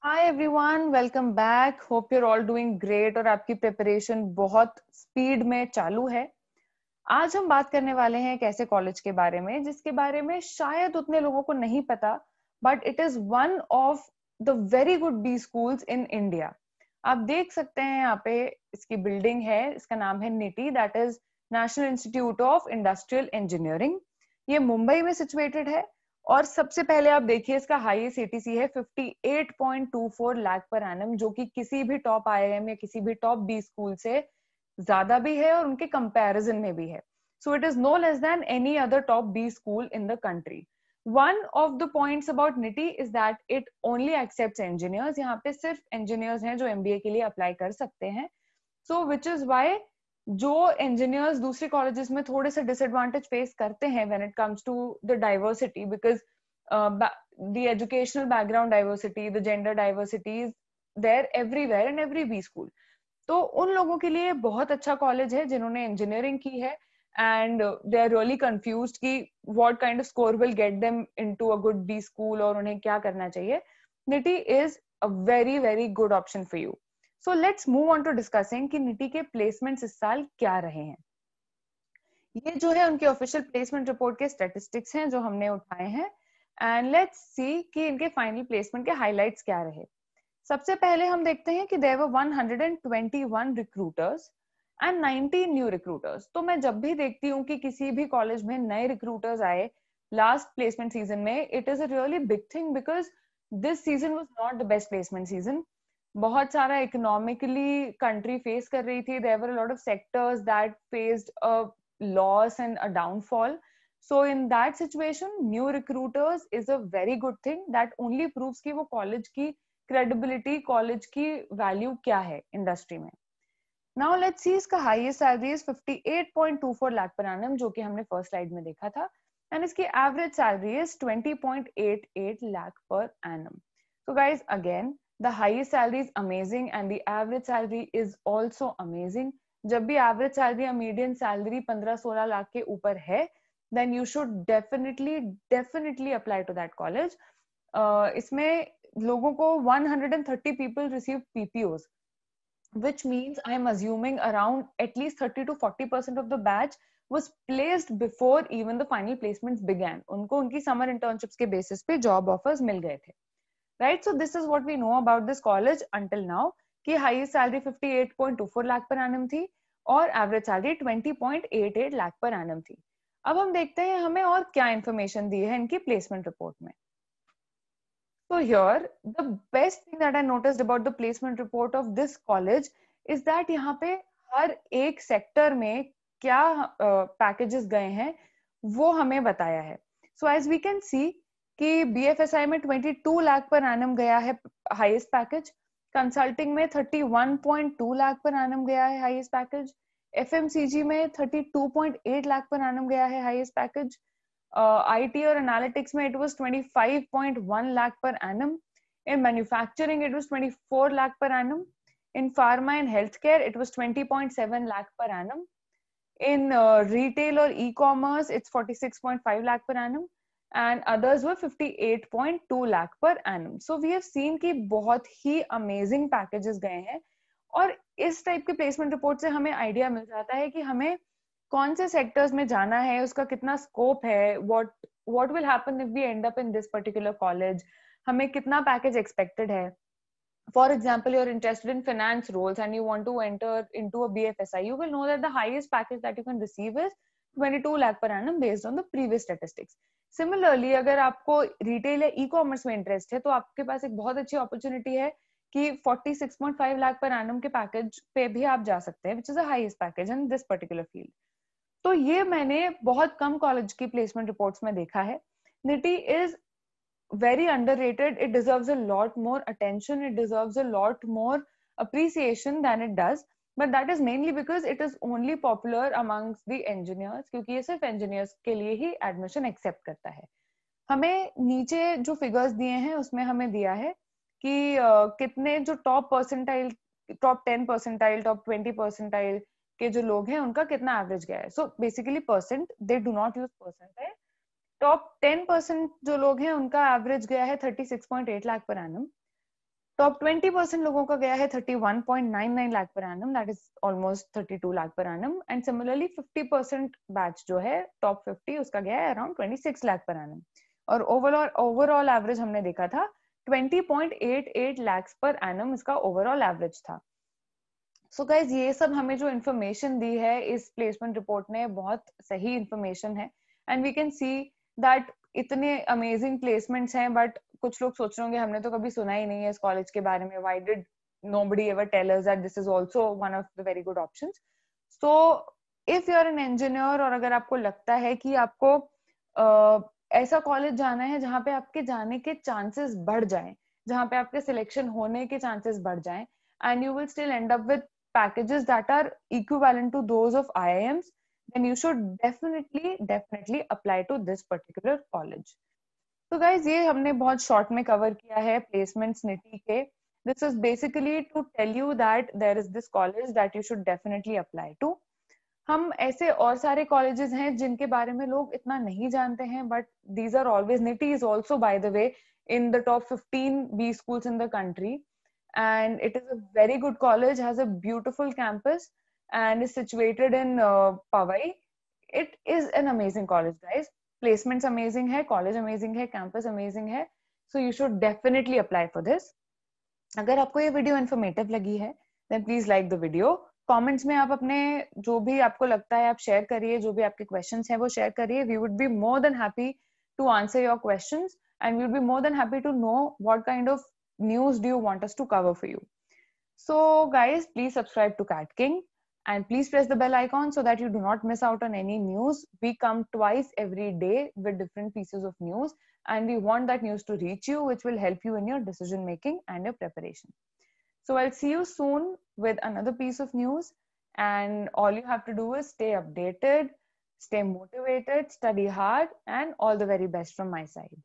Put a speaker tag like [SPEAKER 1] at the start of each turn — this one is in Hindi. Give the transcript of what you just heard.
[SPEAKER 1] Hi everyone, welcome back. Hope you're all doing great और आपकी प्रिपरेशन बहुत स्पीड में चालू है। आज हम बात करने वाले हैं एक ऐसे कॉलेज के बारे में जिसके बारे में शायद उतने लोगों को नहीं पता, but it is one of the very good B schools in India. आप देख सकते हैं यहाँ पे इसकी बिल्डिंग है, इसका नाम है nitty, that is national institute of industrial engineering. ये मुंबई में सिचुएटेड है और सबसे पहले आप देखिए इसका हाईएस्ट एटीसी है 58.24 लाख पर एनम, जो कि किसी भी टॉप आईआईएम या किसी भी टॉप बी स्कूल से ज्यादा भी है और उनके कंपैरिजन में भी है। So it is no less than any other top B school in the country. One of the points about NITIE is that it only accepts engineers. यहाँ पे सिर्फ इंजीनियर्स हैं जो एमबीए के लिए अप्लाई कर सकते हैं। सो विच इज वाई जो इंजीनियर्स दूसरे कॉलेजेस में थोड़े से डिसएडवांटेज फेस करते हैं when it comes to the diversity, because the educational background diversity, the gender diversity is there everywhere in every B school. तो उन लोगों के लिए बहुत अच्छा कॉलेज है जिन्होंने इंजीनियरिंग की है and they are really confused कि what kind of score will get them into a good B school और उन्हें क्या करना चाहिए। NITIE is a very very good option for you. So let's move on to discussing कि निटी के प्लेसमेंट्स इस साल क्या रहे हैं। ये जो है उनके ऑफिशियल प्लेसमेंट रिपोर्ट के स्टैटिस्टिक्स हैं जो हमने उठाए हैं, एंड लेट्स सी कि इनके फाइनल प्लेसमेंट के हाइलाइट्स क्या रहे। सबसे पहले हम देखते हैं कि there were 121 recruiters and 19 new recruiters. तो मैं जब भी देखती हूँ कि किसी भी कॉलेज में नए रिक्रूटर्स आए लास्ट प्लेसमेंट सीजन में, it is a really big thing because this season was not the best placement season. बहुत सारा इकोनॉमिकली कंट्री फेस कर रही थी, there were a lot of sectors that faced a loss and a downfall. So in that situation, new recruiters is a very good thing that only proves कि वो कॉलेज की क्रेडिबिलिटी, कॉलेज की वैल्यू क्या है इंडस्ट्री में। नाउ लेट्स सी, इसका highest salary is 58.24 lakh per annum, जो कि हमने फर्स्ट स्लाइड में देखा था, एंड इसकी average salary is 20.88 lakh per annum. So guys again, the highest salary is amazing and the average salary is also amazing. जब भी एवरेज सैलरी या मीडियन सैलरी 15-16 लाख के ऊपर है, then you should definitely apply to that college. इसमें लोगों को 130 people receive PPOs, which means I am assuming around at least 30 to 40% of the batch was placed before even the final placements began. उनको उनकी summer internships के basis पे job offers मिल गए थे, right? So this is what we know about this college until now, कि highest salary 58.24 lakh per annum थी और average salary 20.88 lakh per annum थी. अब हम देखते हैं हमें और क्या इंफॉर्मेशन दी है इनकी प्लेसमेंट रिपोर्ट में. So here, the best thing that I noticed about the placement report of this college is that यहाँ पे हर एक सेक्टर में क्या पैकेजेस गए हैं वो हमें बताया है. So as we can see कि BFSI में 22 लाख पर एनम गया है हाईएस्ट पैकेज, कंसल्टिंग में 31.2 लाख पर एनम गया है हाईएस्ट पैकेज, FMCG में 32.8 लाख पर एनम गया है हाईएस्ट पैकेज, IT और एनालिटिक्स में it was 25.1 lakh per annum. In manufacturing it was 24 lakh per annum. In pharma and healthcare it was 20.7 lakh per annum. In retail or e-commerce it's 46.5 lakh per annum, and others were 58.2 lakh per annum. So we have seen कि बहुत ही amazing packages गए हैं और इस टाइप के प्लेसमेंट रिपोर्ट से हमें आइडिया मिल जाता है कि हमें कौन से सेक्टर्स में जाना है, उसका कितना स्कोप है, what will happen if we end up in this particular college, हमें कितना पैकेज एक्सपेक्टेड है. For example, you're interested in finance roles and you want to enter into a BFSI, you will know that the highest package that you can receive is 22 lakh per annum based on the previous statistics. Similarly, अगर आपको रिटेल या ई कॉमर्स में इंटरेस्ट है तो आपके पास एक बहुत अच्छी अपॉर्चुनिटी है कि 46.5 लाख पर एनम के पैकेज पे भी आप जा सकते हैं, which is the highest package in this particular field. तो ये मैंने बहुत कम कॉलेज की प्लेसमेंट रिपोर्ट्स में देखा है. Nitty is very underrated. It deserves a lot more attention. It deserves a lot more appreciation than it does. But that is mainly because it is only popular amongst the engineers, क्योंकि ये सिर्फ engineers के लिए ही admission accept करता है. हमें नीचे जो फिगर्स दिए हैं उसमें हमें दिया है कि कितने जो top percentile, top 10 percentile, top 20 percentile के जो लोग हैं उनका कितना एवरेज गया है. So basically percent, they do not use percentile. Top 10% जो लोग हैं उनका एवरेज गया है 36.8 लाख पर एनम. टॉप 20% लोगों का गया है 31.99 lakh per annum, that is almost 32 lakh per annum. And similarly 50% batch जो है टॉप 50 उसका गया है अराउंड 26 लाख पर एनम. और ओवरऑल एवरेज हमने देखा था 20.88 लाख पर एनम इसका ओवरऑल एवरेज था. सो गाइज ये सब हमें जो इन्फॉर्मेशन दी है इस प्लेसमेंट रिपोर्ट ने बहुत सही इन्फॉर्मेशन है. And we can see that इतने अमेजिंग प्लेसमेंट्स हैं, बट कुछ लोग सोच रहे होंगे हमने तो कभी सुना ही नहीं है इस कॉलेज के बारे में. Why did nobody ever tell us that this is also one of the very good options. So if you are an engineer और अगर आपको लगता है कि आपको ऐसा कॉलेज जाना है जहाँ पे आपके जाने के चांसेस बढ़ जाएं, जहाँ पे आपके सिलेक्शन होने के चांसेस बढ़ जाएं, and you will still end up with packages that are equivalent to those of IIMs, then you should definitely apply to this particular college. तो guys ये हमने बहुत शॉर्ट में कवर किया है प्लेसमेंट्स निटी के. This is basically to tell you that there is this college that you should definitely apply to. हम ऐसे और सारे कॉलेजेस हैं जिनके बारे में लोग इतना नहीं जानते हैं, but these are always, NITI is also by the way in the top 15 B schools in the country, and it is a very good college, has a beautiful campus and is situated in Powai. It is an amazing college guys. Placements amazing hai, college amazing hai, campus amazing hai, so you should definitely apply for this. अगर आपको ये वीडियो इन्फॉर्मेटिव लगी है then please like the video. Comments में आप अपने जो भी आपको लगता है आप शेयर करिए, जो भी आपके क्वेश्चंस हैं वो शेयर करिए. We would be more than happy to answer your questions and we would be more than happy to know what kind of news do you want us to cover for you. So guys, please subscribe to Cat King and please press the bell icon so that you do not miss out on any news. We come twice every day with different pieces of news and we want that news to reach you, which will help you in your decision making and your preparation. So I'll see you soon with another piece of news, and all you have to do is stay updated, stay motivated, study hard, and all the very best from my side.